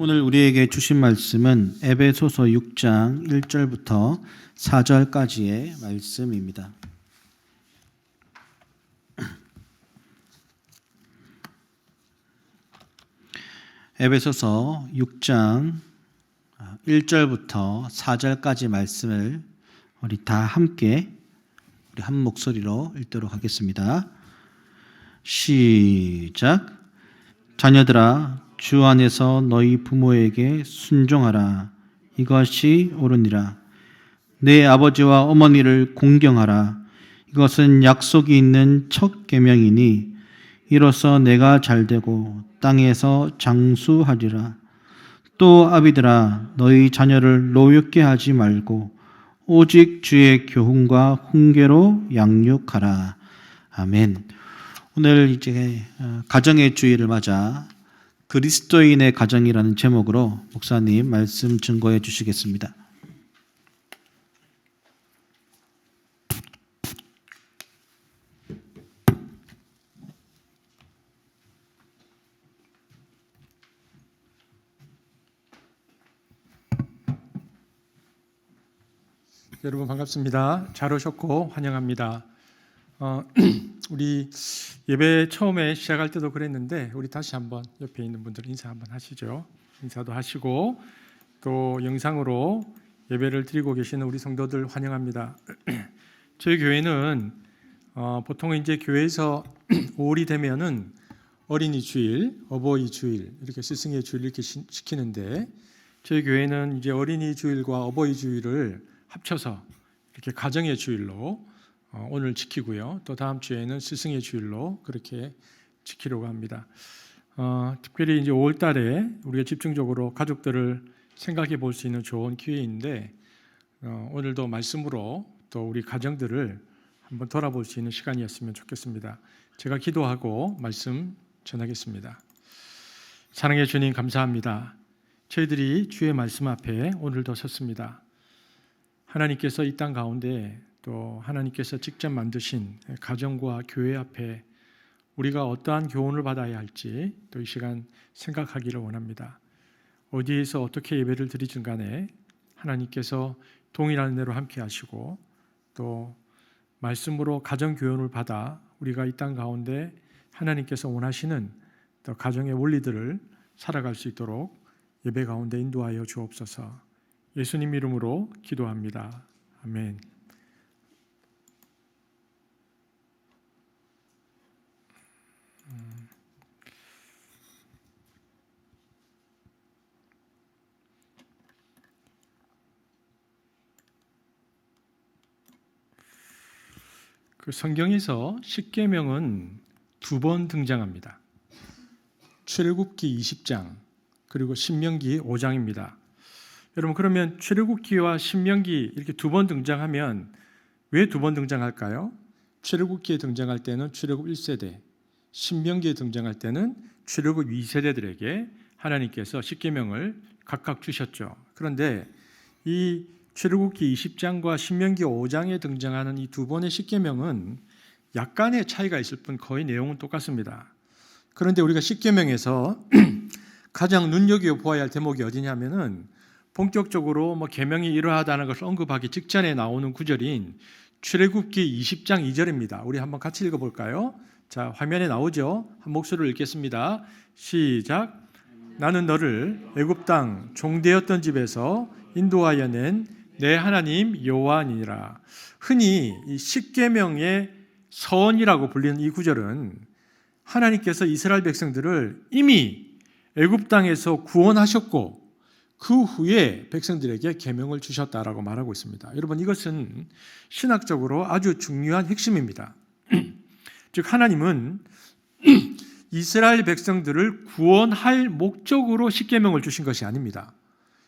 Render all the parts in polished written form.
오늘 우리에게 주신 말씀은 에베소서 6장 1절부터 4절까지의 말씀입니다. 에베소서 6장 1절부터 4절까지 말씀을 우리 다 함께 우리 한 목소리로 읽도록 하겠습니다. 시작. 자녀들아, 주 안에서 너희 부모에게 순종하라. 이것이 옳으니라. 내 아버지와 어머니를 공경하라. 이것은 약속이 있는 첫 계명이니 이로써 내가 잘되고 땅에서 장수하리라. 또 아비들아, 너희 자녀를 노엽게 하지 말고 오직 주의 교훈과 훈계로 양육하라. 아멘. 오늘 이제 가정의 주일을 맞아 그리스도인의 가정이라는 제목으로 목사님 말씀 증거해 주시겠습니다. 여러분 반갑습니다. 잘 오셨고 환영합니다. 우리 예배 처음에 시작할 때도 그랬는데 우리 다시 한번 옆에 있는 분들 인사 한번 하시죠. 인사도 하시고 또 영상으로 예배를 드리고 계시는 우리 성도들 환영합니다. 저희 교회는 보통 이제 교회에서 5월이 되면은 어린이 주일, 어버이 주일 이렇게 스승의 주일 이렇게 시키는데 저희 교회는 이제 어린이 주일과 어버이 주일을 합쳐서 이렇게 가정의 주일로 오늘 지키고요. 또 다음 주에는 스승의 주일로 그렇게 지키려고 합니다. 특별히 이제 5월 달에 우리가 집중적으로 가족들을 생각해 볼 수 있는 좋은 기회인데 오늘도 말씀으로 또 우리 가정들을 한번 돌아볼 수 있는 시간이었으면 좋겠습니다. 제가 기도하고 말씀 전하겠습니다. 사랑해 주님 감사합니다. 저희들이 주의 말씀 앞에 오늘도 섰습니다. 하나님께서 이 땅 가운데 또 하나님께서 직접 만드신 가정과 교회 앞에 우리가 어떠한 교훈을 받아야 할지 또 이 시간 생각하기를 원합니다. 어디에서 어떻게 예배를 드리든 간에 하나님께서 동일한 은혜로 함께 하시고 또 말씀으로 가정 교훈을 받아 우리가 이 땅 가운데 하나님께서 원하시는 또 가정의 원리들을 살아갈 수 있도록 예배 가운데 인도하여 주옵소서. 예수님 이름으로 기도합니다. 아멘. 그 성경에서 십계명은 2번 등장합니다. 출애굽기 20장 그리고 신명기 5장입니다. 여러분 그러면 출애굽기와 신명기 이렇게 2번 등장하면 왜 2번 등장할까요? 출애굽기에 등장할 때는 출애굽 1세대, 신명기에 등장할 때는 출애굽 2세대들에게 하나님께서 십계명을 각각 주셨죠. 그런데 이 출애굽기 20장과 신명기 5장에 등장하는 이 2번의 십계명은 약간의 차이가 있을 뿐 거의 내용은 똑같습니다. 그런데 우리가 십계명에서 가장 눈여겨보아야 할 대목이 어디냐면은 본격적으로 계명이 이러하다는 것을 언급하기 직전에 나오는 구절인 출애굽기 20장 2절입니다. 우리 한번 같이 읽어볼까요? 자, 화면에 나오죠? 한 목소리로 읽겠습니다. 시작. 나는 너를 애굽 땅 종되었던 집에서 인도하여 낸 내 하나님 여호와니라. 흔히 이 십계명의 서원이라고 불리는 이 구절은 하나님께서 이스라엘 백성들을 이미 애굽 땅에서 구원하셨고 그 후에 백성들에게 계명을 주셨다라고 말하고 있습니다. 여러분 이것은 신학적으로 아주 중요한 핵심입니다. 즉 하나님은 이스라엘 백성들을 구원할 목적으로 십계명을 주신 것이 아닙니다.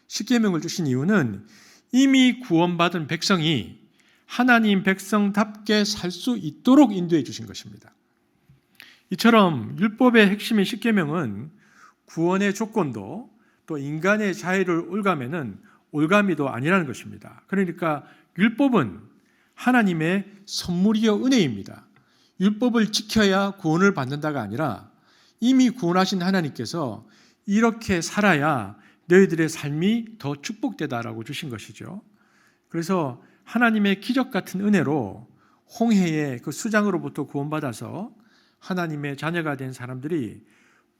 십계명을 주신 이유는 이미 구원받은 백성이 하나님 백성답게 살 수 있도록 인도해 주신 것입니다. 이처럼 율법의 핵심인 십계명은 구원의 조건도 또 인간의 자유를 올가매는 올가미도 아니라는 것입니다. 그러니까 율법은 하나님의 선물이요 은혜입니다. 율법을 지켜야 구원을 받는다가 아니라 이미 구원하신 하나님께서 이렇게 살아야 너희들의 삶이 더 축복되다라고 주신 것이죠. 그래서 하나님의 기적 같은 은혜로 홍해의 그 수장으로부터 구원받아서 하나님의 자녀가 된 사람들이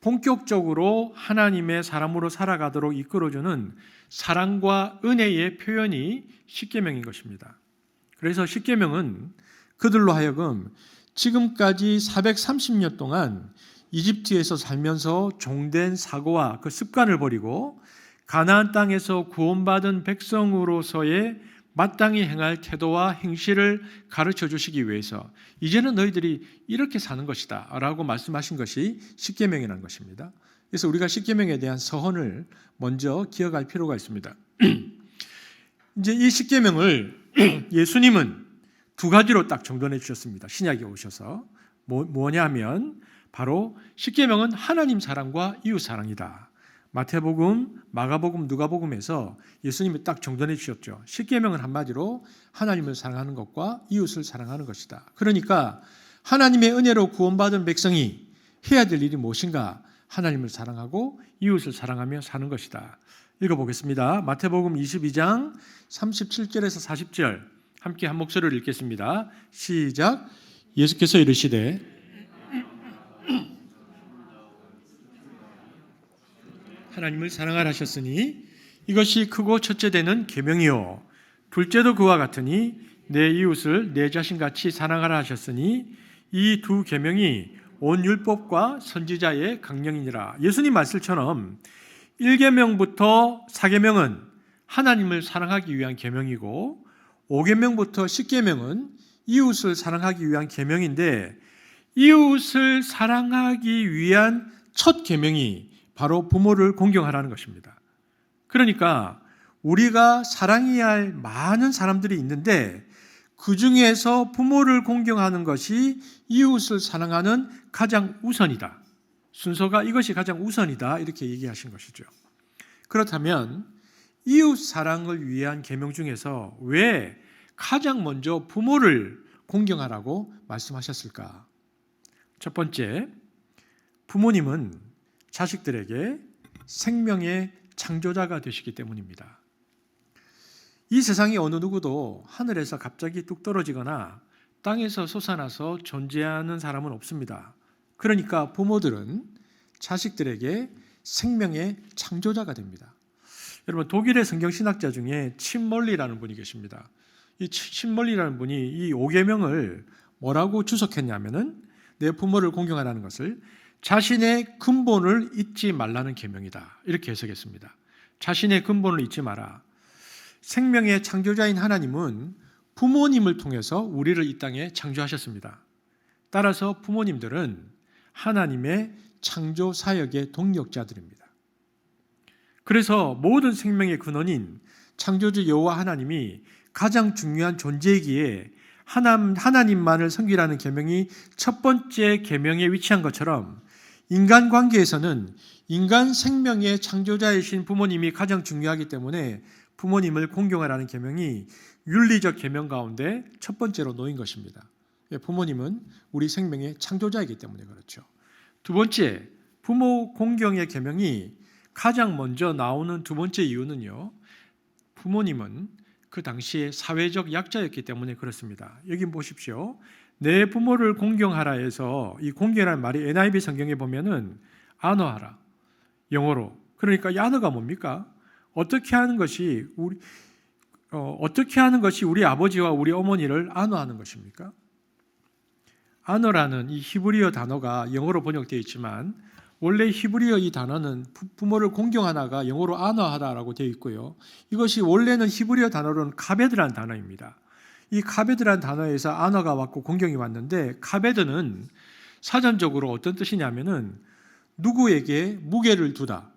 본격적으로 하나님의 사람으로 살아가도록 이끌어주는 사랑과 은혜의 표현이 십계명인 것입니다. 그래서 십계명은 그들로 하여금 지금까지 430년 동안 이집트에서 살면서 종된 사고와 그 습관을 버리고 가나안 땅에서 구원받은 백성으로서의 마땅히 행할 태도와 행실을 가르쳐 주시기 위해서 이제는 너희들이 이렇게 사는 것이다 라고 말씀하신 것이 십계명이라는 것입니다. 그래서 우리가 십계명에 대한 서헌을 먼저 기억할 필요가 있습니다. 이제 이 십계명을 예수님은 두 가지로 딱 정돈해 주셨습니다. 신약에 오셔서 뭐냐면 바로 십계명은 하나님 사랑과 이웃 사랑이다. 마태복음, 마가복음, 누가복음에서 예수님이 딱 정돈해 주셨죠. 십계명은 한마디로 하나님을 사랑하는 것과 이웃을 사랑하는 것이다. 그러니까 하나님의 은혜로 구원받은 백성이 해야 될 일이 무엇인가? 하나님을 사랑하고 이웃을 사랑하며 사는 것이다. 읽어보겠습니다. 마태복음 22장 37절에서 40절 함께 한 목소리를 읽겠습니다. 시작. 예수께서 이르시되 하나님을 사랑하라 하셨으니 이것이 크고 첫째 되는 계명이요 둘째도 그와 같으니 내 이웃을 내 자신같이 사랑하라 하셨으니 이 두 계명이 온 율법과 선지자의 강령이니라. 예수님 말씀처럼 1계명부터 4계명은 하나님을 사랑하기 위한 계명이고 5계명부터 10계명은 이웃을 사랑하기 위한 계명인데 이웃을 사랑하기 위한 첫 계명이 바로 부모를 공경하라는 것입니다. 그러니까 우리가 사랑해야 할 많은 사람들이 있는데 그 중에서 부모를 공경하는 것이 이웃을 사랑하는 가장 우선이다. 순서가 이것이 가장 우선이다. 이렇게 얘기하신 것이죠. 그렇다면 이웃 사랑을 위한 계명 중에서 왜 가장 먼저 부모를 공경하라고 말씀하셨을까? 첫 번째, 부모님은 자식들에게 생명의 창조자가 되시기 때문입니다. 이 세상에 어느 누구도 하늘에서 갑자기 뚝 떨어지거나 땅에서 솟아나서 존재하는 사람은 없습니다. 그러니까 부모들은 자식들에게 생명의 창조자가 됩니다. 여러분, 독일의 성경신학자 중에 침멀리라는 분이 계십니다. 이 침멀리라는 분이 이 5계명을 뭐라고 주석했냐면은 내 부모를 공경하라는 것을 자신의 근본을 잊지 말라는 계명이다. 이렇게 해석했습니다. 자신의 근본을 잊지 마라. 생명의 창조자인 하나님은 부모님을 통해서 우리를 이 땅에 창조하셨습니다. 따라서 부모님들은 하나님의 창조 사역의 동력자들입니다. 그래서 모든 생명의 근원인 창조주 여호와 하나님이 가장 중요한 존재이기에 하나님만을 섬기라는 계명이 첫 번째 계명에 위치한 것처럼 인간관계에서는 인간 생명의 창조자이신 부모님이 가장 중요하기 때문에 부모님을 공경하라는 계명이 윤리적 계명 가운데 첫 번째로 놓인 것입니다. 부모님은 우리 생명의 창조자이기 때문에 그렇죠. 두 번째, 부모 공경의 계명이 가장 먼저 나오는 두 번째 이유는요. 부모님은 그 당시에 사회적 약자였기 때문에 그렇습니다. 여기 보십시오. 내 부모를 공경하라 해서 이 공경이라는 말이 NIV 성경에 보면은 아너하라. 영어로. 그러니까 이 아너가 뭡니까? 어떻게 하는 것이 우리 아버지와 우리 어머니를 아너하는 것입니까? 아너라는 이 히브리어 단어가 영어로 번역되어 있지만 원래 히브리어 이 단어는 부모를 공경하다가 영어로 아너하다라고 되어 있고요. 이것이 원래는 히브리어 단어로는 카베드라는 단어입니다. 이 카베드라는 단어에서 아너가 왔고 공경이 왔는데 카베드는 사전적으로 어떤 뜻이냐면은 누구에게 무게를 두다,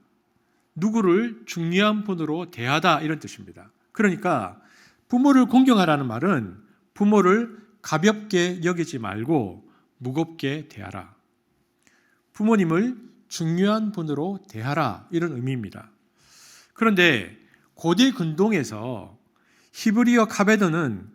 누구를 중요한 분으로 대하다 이런 뜻입니다. 그러니까 부모를 공경하라는 말은 부모를 가볍게 여기지 말고 무겁게 대하라. 부모님을 중요한 분으로 대하라 이런 의미입니다. 그런데 고대 근동에서 히브리어 카베드는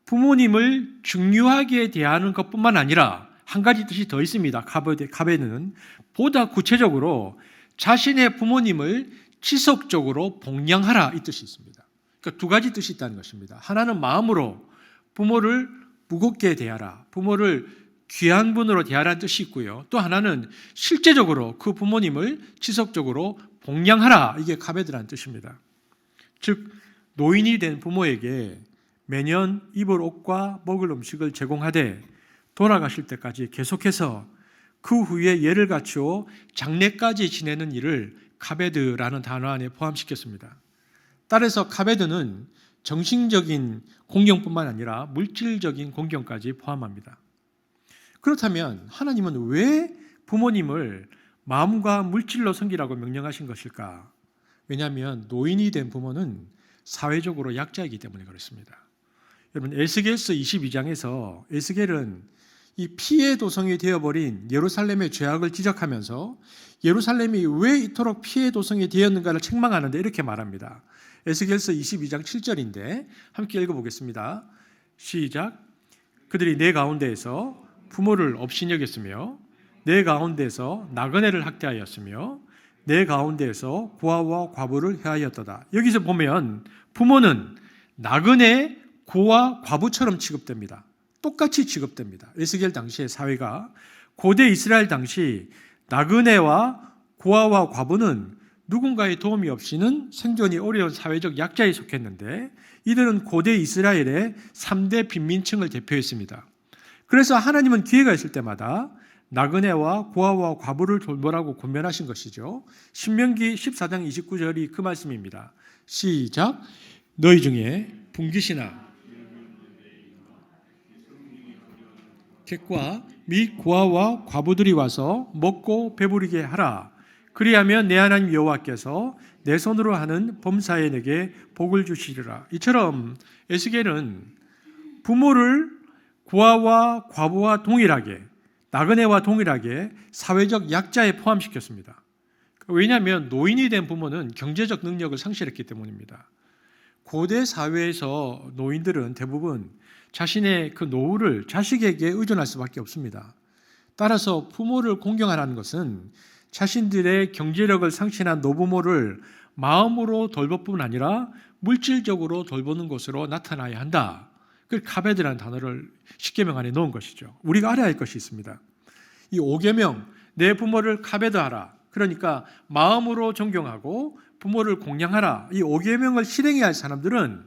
부모님을 중요하게 대하는 것뿐만 아니라 한 가지 뜻이 더 있습니다. 카베드는 보다 구체적으로 자신의 부모님을 지속적으로 복양하라 이 뜻이 있습니다. 그러니까 두 가지 뜻이 있다는 것입니다. 하나는 마음으로 부모를 무겁게 대하라, 부모를 귀한 분으로 대하라는 뜻이 있고요. 또 하나는 실제적으로 그 부모님을 지속적으로 복양하라, 이게 카베드라는 뜻입니다. 즉 노인이 된 부모에게 매년 입을 옷과 먹을 음식을 제공하되 돌아가실 때까지 계속해서 그 후에 예를 갖추어 장례까지 지내는 일을 카베드라는 단어 안에 포함시켰습니다. 따라서 카베드는 정신적인 공경뿐만 아니라 물질적인 공경까지 포함합니다. 그렇다면 하나님은 왜 부모님을 마음과 물질로 섬기라고 명령하신 것일까? 왜냐하면 노인이 된 부모는 사회적으로 약자이기 때문에 그렇습니다. 여러분, 에스겔서 22장에서 에스겔은 이 피해 도성이 되어버린 예루살렘의 죄악을 지적하면서 예루살렘이 왜 이토록 피해 도성이 되었는가를 책망하는데 이렇게 말합니다. 에스겔서 22장 7절인데 함께 읽어보겠습니다. 시작. 그들이 내 가운데에서 부모를 없이 여겼으며 내 가운데에서 나그네를 학대하였으며 내 가운데에서 고아와 과부를 해하였도다. 여기서 보면 부모는 나그네, 고아, 과부처럼 취급됩니다. 똑같이 취급됩니다. 에스겔 당시의 사회가, 고대 이스라엘 당시 나그네와 고아와 과부는 누군가의 도움이 없이는 생존이 어려운 사회적 약자에 속했는데 이들은 고대 이스라엘의 3대 빈민층을 대표했습니다. 그래서 하나님은 기회가 있을 때마다 나그네와 고아와 과부를 돌보라고 권면하신 것이죠. 신명기 14장 29절이 그 말씀입니다. 시작. 너희 중에 분깃이나 객과 및 고아와 과부들이 와서 먹고 배부르게 하라. 그리하면 내 하나님 여호와께서 내 손으로 하는 범사에 내게 복을 주시리라. 이처럼 에스겔은 부모를 고아와 과부와 동일하게, 나그네와 동일하게 사회적 약자에 포함시켰습니다. 왜냐하면 노인이 된 부모는 경제적 능력을 상실했기 때문입니다. 고대 사회에서 노인들은 대부분 자신의 그 노후를 자식에게 의존할 수밖에 없습니다. 따라서 부모를 공경하라는 것은 자신들의 경제력을 상실한 노부모를 마음으로 돌볼 뿐 아니라 물질적으로 돌보는 것으로 나타나야 한다. 그 카베드라는 단어를 10계명 안에 넣은 것이죠. 우리가 알아야 할 것이 있습니다. 이 5계명, 내 부모를 카베드하라. 그러니까 마음으로 존경하고 부모를 공양하라. 이 5계명을 실행해야 할 사람들은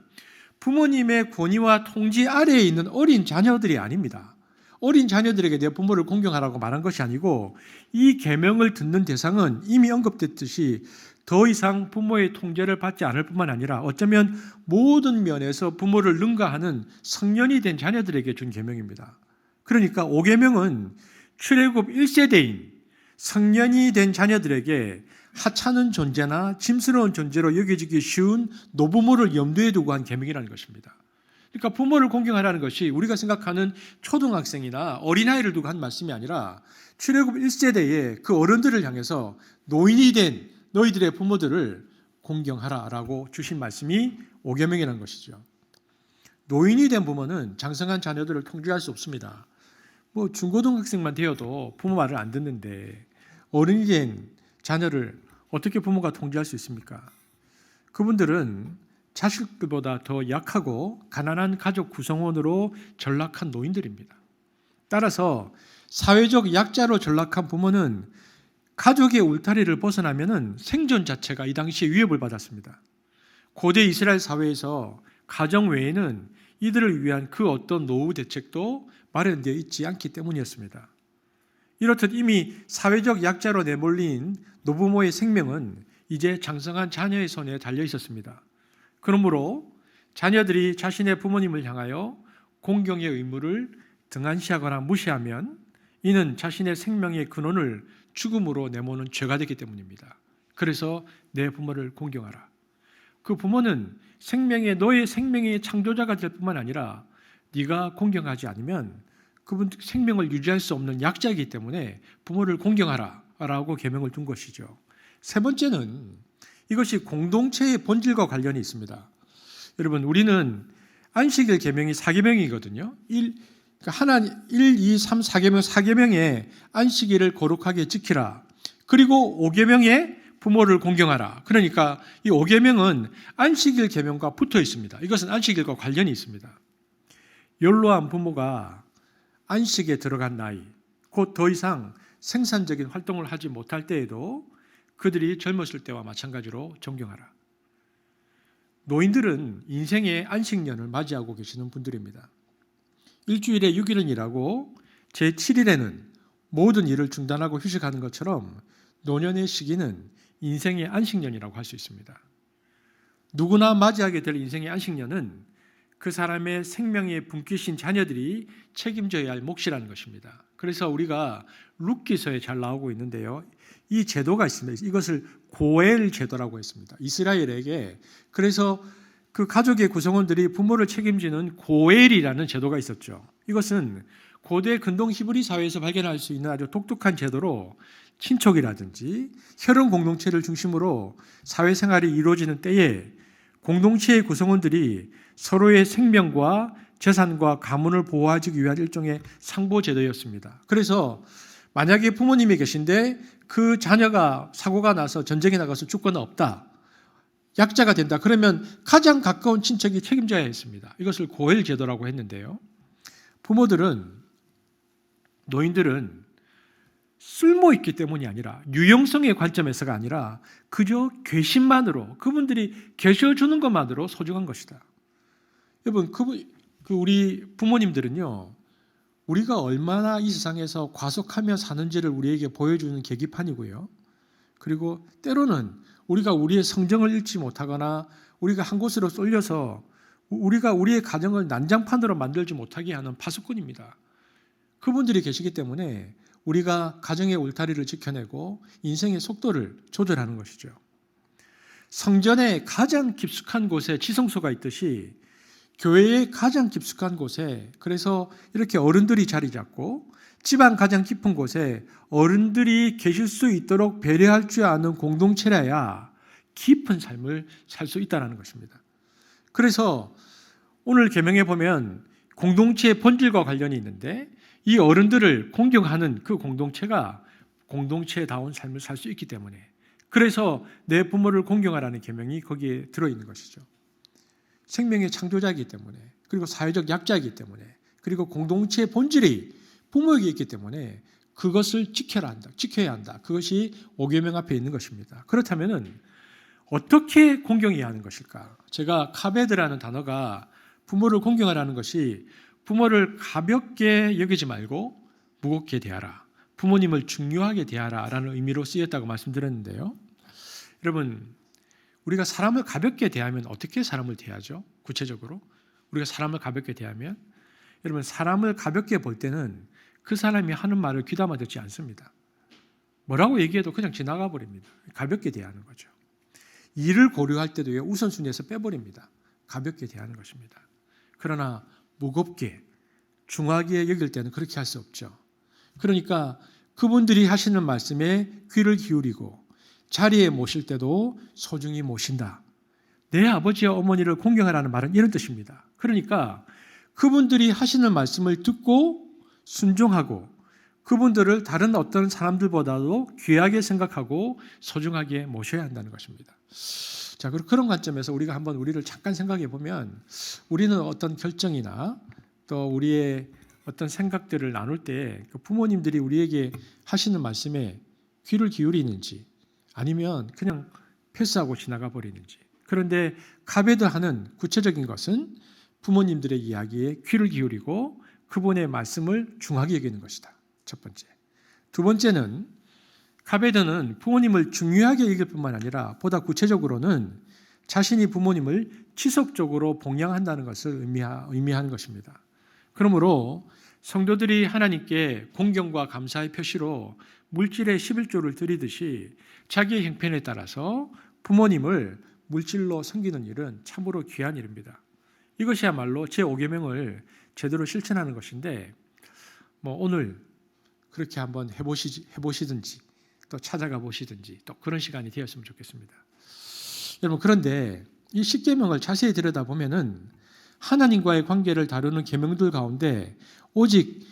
부모님의 권위와 통지 아래에 있는 어린 자녀들이 아닙니다. 어린 자녀들에게 내 부모를 공경하라고 말한 것이 아니고 이 계명을 듣는 대상은 이미 언급됐듯이 더 이상 부모의 통제를 받지 않을 뿐만 아니라 어쩌면 모든 면에서 부모를 능가하는 성년이 된 자녀들에게 준 계명입니다. 그러니까 5계명은 출애굽 1세대인 성년이 된 자녀들에게 하찮은 존재나 짐스러운 존재로 여겨지기 쉬운 노부모를 염두에 두고 한 계명이라는 것입니다. 그러니까 부모를 공경하라는 것이 우리가 생각하는 초등학생이나 어린아이를 두고 한 말씀이 아니라 출애굽 1세대의 그 어른들을 향해서 노인이 된 너희들의 부모들을 공경하라라고 주신 말씀이 5계명이라는 것이죠. 노인이 된 부모는 장성한 자녀들을 통제할 수 없습니다. 뭐 중고등학생만 되어도 부모 말을 안 듣는데 어른이 된 자녀를 어떻게 부모가 통제할 수 있습니까? 그분들은 자식들보다 더 약하고 가난한 가족 구성원으로 전락한 노인들입니다. 따라서 사회적 약자로 전락한 부모는 가족의 울타리를 벗어나면은 생존 자체가 이 당시에 위협을 받았습니다. 고대 이스라엘 사회에서 가정 외에는 이들을 위한 그 어떤 노후 대책도 마련되어 있지 않기 때문이었습니다. 이렇듯 이미 사회적 약자로 내몰린 노부모의 생명은 이제 장성한 자녀의 손에 달려 있었습니다. 그러므로 자녀들이 자신의 부모님을 향하여 공경의 의무를 등한시하거나 무시하면 이는 자신의 생명의 근원을 죽음으로 내모는 죄가 되기 때문입니다. 그래서 내 부모를 공경하라. 그 부모는 너의 생명의 창조자가 될 뿐만 아니라 네가 공경하지 않으면 그분 생명을 유지할 수 없는 약자이기 때문에 부모를 공경하라 라고 계명을 둔 것이죠. 세 번째는 이것이 공동체의 본질과 관련이 있습니다. 여러분, 우리는 안식일 계명이 4계명이거든요. 1, 2, 3, 4계명, 4계명에 안식일을 거룩하게 지키라. 그리고 5계명에 부모를 공경하라. 그러니까 이 5계명은 안식일 계명과 붙어 있습니다. 이것은 안식일과 관련이 있습니다. 연로한 부모가 안식에 들어간 나이, 곧 더 이상 생산적인 활동을 하지 못할 때에도 그들이 젊었을 때와 마찬가지로 존경하라. 노인들은 인생의 안식년을 맞이하고 계시는 분들입니다. 일주일에 6일은 일하고 제7일에는 모든 일을 중단하고 휴식하는 것처럼 노년의 시기는 인생의 안식년이라고 할 수 있습니다. 누구나 맞이하게 될 인생의 안식년은 그 사람의 생명의 분깃인 자녀들이 책임져야 할 몫이라는 것입니다. 그래서 우리가 룻기서에 잘 나오고 있는데요. 이 제도가 있습니다. 이것을 고엘 제도라고 했습니다. 이스라엘에게 그래서 그 가족의 구성원들이 부모를 책임지는 고엘이라는 제도가 있었죠. 이것은 고대 근동 히브리 사회에서 발견할 수 있는 아주 독특한 제도로 친척이라든지 혈연 공동체를 중심으로 사회생활이 이루어지는 때에 공동체의 구성원들이 서로의 생명과 재산과 가문을 보호하기 위한 일종의 상보제도였습니다. 그래서 만약에 부모님이 계신데 그 자녀가 사고가 나서 전쟁에 나가서 죽거나 없다, 약자가 된다, 그러면 가장 가까운 친척이 책임져야 했습니다. 이것을 고엘 제도라고 했는데요. 노인들은 쓸모있기 때문이 아니라 유용성의 관점에서가 아니라 그저 계심만으로, 그분들이 계셔주는 것만으로 소중한 것이다. 여러분, 우리 부모님들은요, 우리가 얼마나 이 세상에서 과속하며 사는지를 우리에게 보여주는 계기판이고요. 그리고 때로는 우리가 우리의 성정을 잃지 못하거나 우리가 한 곳으로 쏠려서 우리가 우리의 가정을 난장판으로 만들지 못하게 하는 파수꾼입니다. 그분들이 계시기 때문에 우리가 가정의 울타리를 지켜내고 인생의 속도를 조절하는 것이죠. 성전의 가장 깊숙한 곳에 지성소가 있듯이 교회의 가장 깊숙한 곳에, 그래서 이렇게 어른들이 자리 잡고 집안 가장 깊은 곳에 어른들이 계실 수 있도록 배려할 줄 아는 공동체라야 깊은 삶을 살 수 있다는 것입니다. 그래서 오늘 계명에 보면 공동체의 본질과 관련이 있는데 이 어른들을 공경하는 그 공동체가 공동체다운 삶을 살 수 있기 때문에, 그래서 내 부모를 공경하라는 계명이 거기에 들어있는 것이죠. 생명의 창조자이기 때문에, 그리고 사회적 약자이기 때문에, 그리고 공동체의 본질이 부모에게 있기 때문에 그것을 지켜야 한다. 그것이 5계명 앞에 있는 것입니다. 그렇다면 어떻게 공경해야 하는 것일까? 제가 카베드라는 단어가 부모를 공경하라는 것이 부모를 가볍게 여기지 말고 무겁게 대하라, 부모님을 중요하게 대하라 라는 의미로 쓰였다고 말씀드렸는데요. 여러분, 우리가 사람을 가볍게 대하면 어떻게 사람을 대하죠? 구체적으로 우리가 사람을 가볍게 대하면, 여러분, 사람을 가볍게 볼 때는 그 사람이 하는 말을 귀담아 듣지 않습니다. 뭐라고 얘기해도 그냥 지나가 버립니다. 가볍게 대하는 거죠. 일을 고려할 때도 우선순위에서 빼버립니다. 가볍게 대하는 것입니다. 그러나 무겁게, 중하게 여길 때는 그렇게 할 수 없죠. 그러니까 그분들이 하시는 말씀에 귀를 기울이고 자리에 모실 때도 소중히 모신다. 내 아버지와 어머니를 공경하라는 말은 이런 뜻입니다. 그러니까 그분들이 하시는 말씀을 듣고 순종하고 그분들을 다른 어떤 사람들보다도 귀하게 생각하고 소중하게 모셔야 한다는 것입니다. 자, 그런 관점에서 우리가 한번 우리를 잠깐 생각해 보면, 우리는 어떤 결정이나 또 우리의 어떤 생각들을 나눌 때 부모님들이 우리에게 하시는 말씀에 귀를 기울이는지 아니면 그냥 패스하고 지나가 버리는지. 그런데 카베드 하는 구체적인 것은 부모님들의 이야기에 귀를 기울이고 그분의 말씀을 중하게 여기는 것이다. 첫 번째. 두 번째는 카베드는 부모님을 중요하게 여길 뿐만 아니라 보다 구체적으로는 자신이 부모님을 지속적으로 봉양한다는 것을 의미하는 것입니다. 그러므로 성도들이 하나님께 공경과 감사의 표시로 물질의 11조를 드리듯이 자기의 형편에 따라서 부모님을 물질로 섬기는 일은 참으로 귀한 일입니다. 이것이야말로 제5계명을 제대로 실천하는 것인데, 오늘 그렇게 한번 해보시든지 또 찾아가 보시든지 또 그런 시간이 되었으면 좋겠습니다. 여러분, 그런데 이 10계명을 자세히 들여다보면은 하나님과의 관계를 다루는 계명들 가운데 오직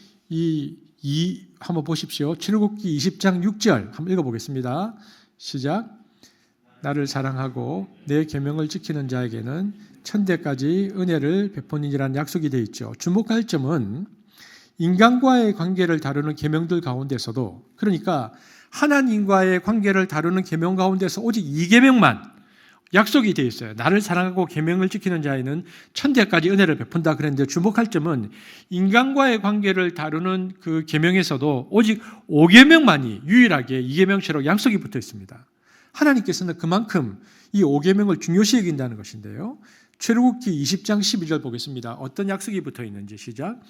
한번 보십시오. 출애굽기 20장 6절 한번 읽어보겠습니다. 시작. 나를 사랑하고 내 계명을 지키는 자에게는 천대까지 은혜를 베푸니라는 약속이 되어 있죠. 주목할 점은 인간과의 관계를 다루는 계명들 가운데서도, 그러니까 하나님과의 관계를 다루는 계명 가운데서 오직 이 계명만 약속이 되어 있어요. 나를 사랑하고 계명을 지키는 자에는 천대까지 은혜를 베푼다 그랬는데, 주목할 점은 인간과의 관계를 다루는 그 계명에서도 오직 5계명만이 유일하게 2계명처럼 약속이 붙어 있습니다. 하나님께서는 그만큼 이 5계명을 중요시 여긴다는 것인데요. 출애굽기 20장 12절 보겠습니다. 어떤 약속이 붙어 있는지 시작.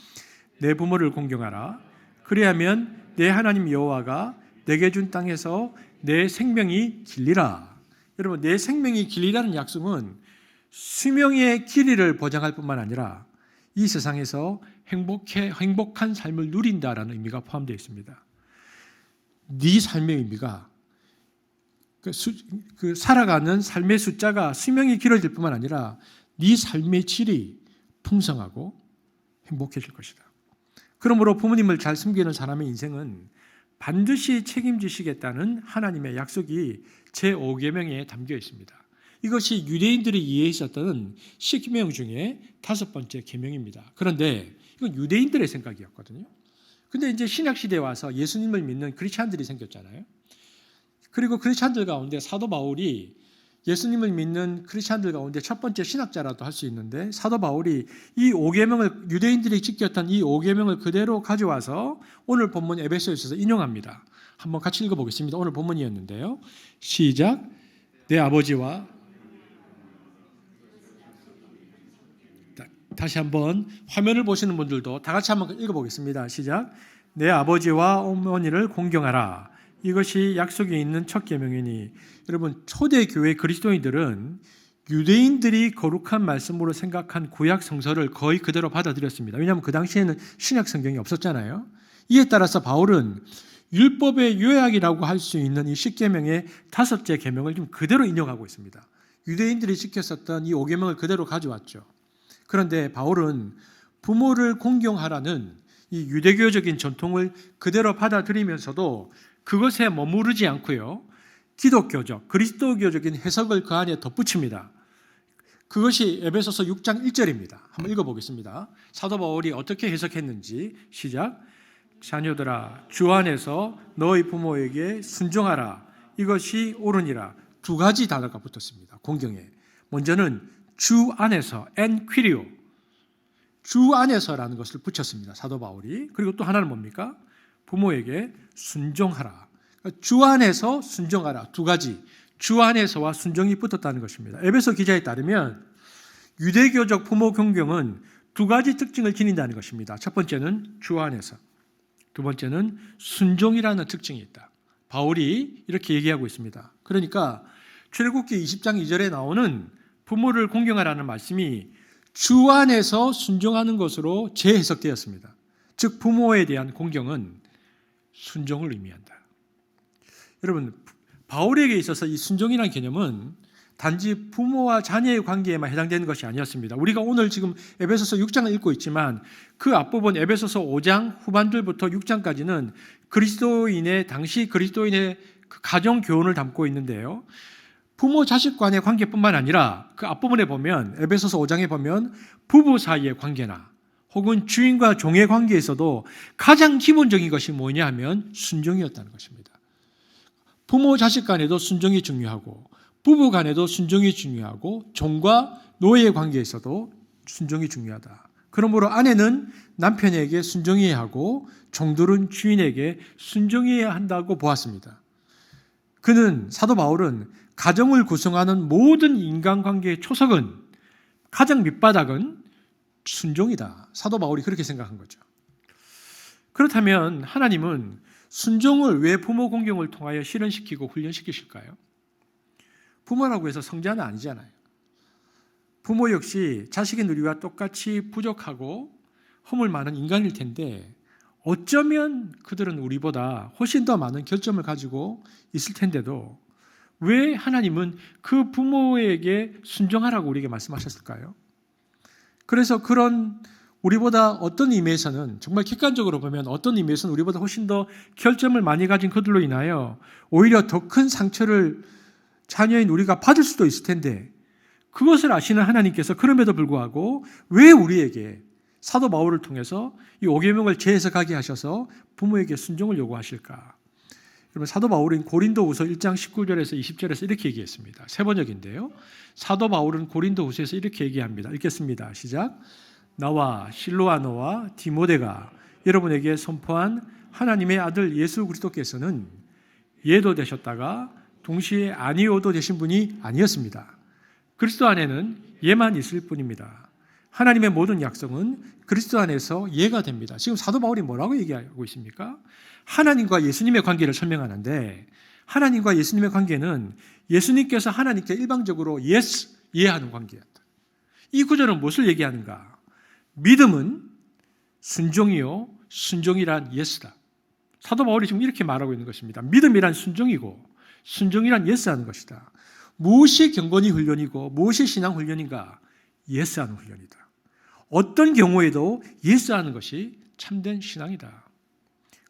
내 부모를 공경하라. 그리하면 내 하나님 여호와가 내게 준 땅에서 내 생명이 길리라. 여러분, 내 생명이 길리라는 약속은 수명의 길이를 보장할 뿐만 아니라 이 세상에서 행복한 삶을 누린다라는 의미가 포함되어 있습니다. 네 삶의 의미가 살아가는 삶의 숫자가 수명이 길어질 뿐만 아니라 네 삶의 질이 풍성하고 행복해질 것이다. 그러므로 부모님을 잘 섬기는 사람의 인생은 반드시 책임지시겠다는 하나님의 약속이 제5계명에 담겨 있습니다. 이것이 유대인들이 이해했었던 10계명 중에 5번째 계명입니다. 그런데 이건 유대인들의 생각이었거든요. 근데 이제 신약시대에 와서 예수님을 믿는 크리스찬들이 생겼잖아요. 그리고 크리스찬들 가운데 사도 바울이 예수님을 믿는 크리스찬들 가운데 첫 번째 신학자라도 할 수 있는데, 사도 바울이 이 5계명을, 유대인들이 지켰던 이 5계명을 그대로 가져와서 오늘 본문 에베소서에서 인용합니다. 한번 같이 읽어보겠습니다. 오늘 본문이었는데요. 시작. 내 아버지와, 다시 한번 화면을 보시는 분들도 다 같이 한번 읽어보겠습니다. 시작. 내 아버지와 어머니를 공경하라. 이것이 약속이 있는 첫 계명이니. 여러분, 초대교회 그리스도인들은 유대인들이 거룩한 말씀으로 생각한 구약 성서를 거의 그대로 받아들였습니다. 왜냐하면 그 당시에는 신약 성경이 없었잖아요. 이에 따라서 바울은 율법의 요약이라고 할 수 있는 이 10계명의 5째 계명을 좀 그대로 인용하고 있습니다. 유대인들이 지켰었던 이 5계명을 그대로 가져왔죠. 그런데 바울은 부모를 공경하라는 이 유대교적인 전통을 그대로 받아들이면서도 그것에 머무르지 않고요, 기독교적, 그리스도교적인 해석을 그 안에 덧붙입니다. 그것이 에베소서 6장 1절입니다. 한번 읽어보겠습니다. 사도 바울이 어떻게 해석했는지 시작. 자녀들아, 주 안에서 너희 부모에게 순종하라. 이것이 옳으니라. 2가지 단어가 붙었습니다. 공경에. 먼저는 주 안에서, 엔퀴리오, 주 안에서라는 것을 붙였습니다. 사도 바울이. 그리고 또 하나는 뭡니까? 부모에게 순종하라. 주 안에서 순종하라. 2가지. 주 안에서와 순종이 붙었다는 것입니다. 에베소 기자에 따르면 유대교적 부모 공경은 2가지 특징을 지닌다는 것입니다. 첫 번째는 주 안에서, 두 번째는 순종이라는 특징이 있다. 바울이 이렇게 얘기하고 있습니다. 그러니까 출애굽기 20장 2절에 나오는 부모를 공경하라는 말씀이 주 안에서 순종하는 것으로 재해석되었습니다. 즉 부모에 대한 공경은 순종을 의미한다. 여러분, 바울에게 있어서 이 순종이라는 개념은 단지 부모와 자녀의 관계에만 해당되는 것이 아니었습니다. 우리가 오늘 지금 에베소서 6장을 읽고 있지만 그 앞부분 에베소서 5장 후반절부터 6장까지는 당시 그리스도인의 그 가정 교훈을 담고 있는데요. 부모 자식 간의 관계뿐만 아니라 그 앞부분에 보면, 에베소서 5장에 보면 부부 사이의 관계나 혹은 주인과 종의 관계에서도 가장 기본적인 것이 뭐냐 하면 순종이었다는 것입니다. 부모 자식 간에도 순종이 중요하고, 부부 간에도 순종이 중요하고, 종과 노예의 관계에서도 순종이 중요하다. 그러므로 아내는 남편에게 순종해야 하고 종들은 주인에게 순종해야 한다고 보았습니다. 사도 바울은 가정을 구성하는 모든 인간관계의 초석은, 가장 밑바닥은 순종이다. 사도 바울이 그렇게 생각한 거죠. 그렇다면 하나님은 순종을 왜 부모 공경을 통하여 실현시키고 훈련시키실까요? 부모라고 해서 성자는 아니잖아요. 부모 역시 자식의 누리와 똑같이 부족하고 허물 많은 인간일 텐데, 어쩌면 그들은 우리보다 훨씬 더 많은 결점을 가지고 있을 텐데도 왜 하나님은 그 부모에게 순종하라고 우리에게 말씀하셨을까요? 그래서 그런 우리보다 어떤 의미에서는, 정말 객관적으로 보면 어떤 의미에서는 우리보다 훨씬 더 결점을 많이 가진 그들로 인하여 오히려 더 큰 상처를 자녀인 우리가 받을 수도 있을 텐데 그것을 아시는 하나님께서 그럼에도 불구하고 왜 우리에게 사도 바울을 통해서 이 5계명을 재해석하게 하셔서 부모에게 순종을 요구하실까? 여러분, 사도 바울은 고린도후서 1장 19절에서 20절에서 이렇게 얘기했습니다. 세 번역인데요. 사도 바울은 고린도후서에서 이렇게 얘기합니다. 읽겠습니다. 시작. 나와 실로아노와 디모데가 여러분에게 선포한 하나님의 아들 예수 그리스도께서는 예도 되셨다가 동시에 아니오도 되신 분이 아니었습니다. 그리스도 안에는 예만 있을 뿐입니다. 하나님의 모든 약속은 그리스도 안에서 예가 됩니다. 지금 사도 바울이 뭐라고 얘기하고 있습니까? 하나님과 예수님의 관계를 설명하는데 하나님과 예수님의 관계는 예수님께서 하나님께 일방적으로 예하는 관계였다. 이 구절은 무엇을 얘기하는가? 믿음은 순종이요, 순종이란 예스다. 사도 바울이 지금 이렇게 말하고 있는 것입니다. 믿음이란 순종이고 순종이란 예스하는 것이다. 무엇이 경건이 훈련이고 무엇이 신앙 훈련인가? 예스하는 훈련이다. 어떤 경우에도 예스하는 것이 참된 신앙이다.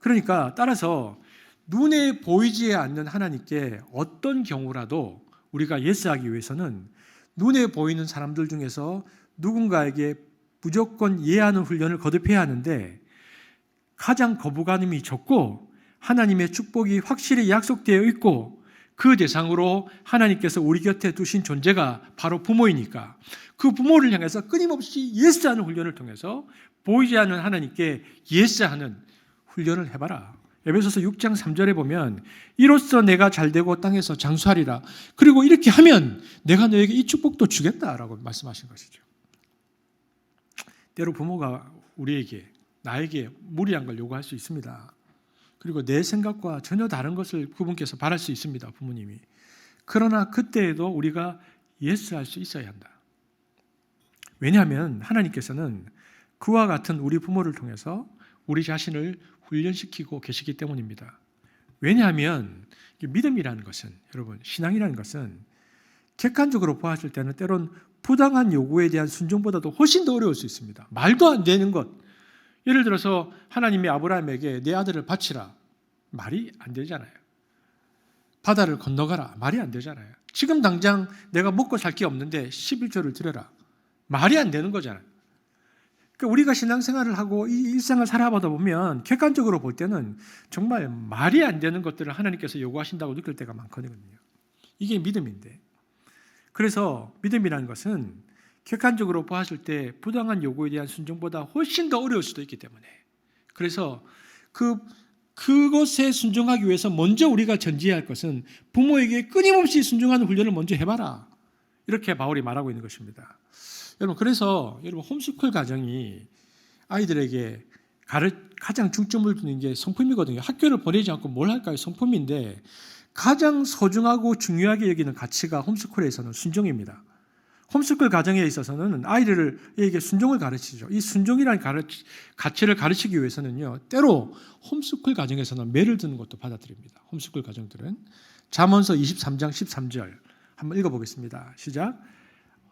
그러니까 따라서 눈에 보이지 않는 하나님께 어떤 경우라도 우리가 예스하기 위해서는 눈에 보이는 사람들 중에서 누군가에게 무조건 예하는 훈련을 거듭해야 하는데 가장 거부감이 적고 하나님의 축복이 확실히 약속되어 있고 그 대상으로 하나님께서 우리 곁에 두신 존재가 바로 부모이니까 그 부모를 향해서 끊임없이 예스하는 훈련을 통해서 보이지 않는 하나님께 예스하는 훈련을 해봐라. 에베소서 6장 3절에 보면 이로써 내가 잘되고 땅에서 장수하리라. 그리고 이렇게 하면 내가 너에게 이 축복도 주겠다라고 말씀하신 것이죠. 때로 부모가 우리에게 나에게 무리한 걸 요구할 수 있습니다. 그리고 내 생각과 전혀 다른 것을 그분께서 바랄 수 있습니다. 부모님이. 그러나 그때에도 우리가 예스할 수 있어야 한다. 왜냐하면 하나님께서는 그와 같은 우리 부모를 통해서 우리 자신을 훈련시키고 계시기 때문입니다. 왜냐하면 믿음이라는 것은 여러분 신앙이라는 것은 객관적으로 보았을 때는 때론 부당한 요구에 대한 순종보다도 훨씬 더 어려울 수 있습니다. 말도 안 되는 것. 예를 들어서 하나님이 아브라함에게 내 아들을 바치라. 말이 안 되잖아요. 바다를 건너가라. 말이 안 되잖아요. 지금 당장 내가 먹고 살 게 없는데 11조를 드려라. 말이 안 되는 거잖아요. 그러니까 우리가 신앙생활을 하고 이 일상을 살아보다 보면 객관적으로 볼 때는 정말 말이 안 되는 것들을 하나님께서 요구하신다고 느낄 때가 많거든요. 이게 믿음인데. 그래서 믿음이라는 것은 객관적으로 보았을 때 부당한 요구에 대한 순종보다 훨씬 더 어려울 수도 있기 때문에 그래서 그것에 순종하기 위해서 먼저 우리가 전제해야 할 것은 부모에게 끊임없이 순종하는 훈련을 먼저 해봐라. 이렇게 바울이 말하고 있는 것입니다. 여러분 그래서 여러분 홈스쿨 가정이 아이들에게 가장 중점을 두는 게 성품이거든요. 학교를 보내지 않고 뭘 할까요? 성품인데 가장 소중하고 중요하게 여기는 가치가 홈스쿨에서는 순종입니다. 홈스쿨 가정에 있어서는 아이들에게 순종을 가르치죠. 이 순종이라는 가치를 가르치기 위해서는요. 때로 홈스쿨 가정에서는 매를 드는 것도 받아들입니다. 홈스쿨 가정들은. 잠언서 23장 13절 한번 읽어보겠습니다. 시작.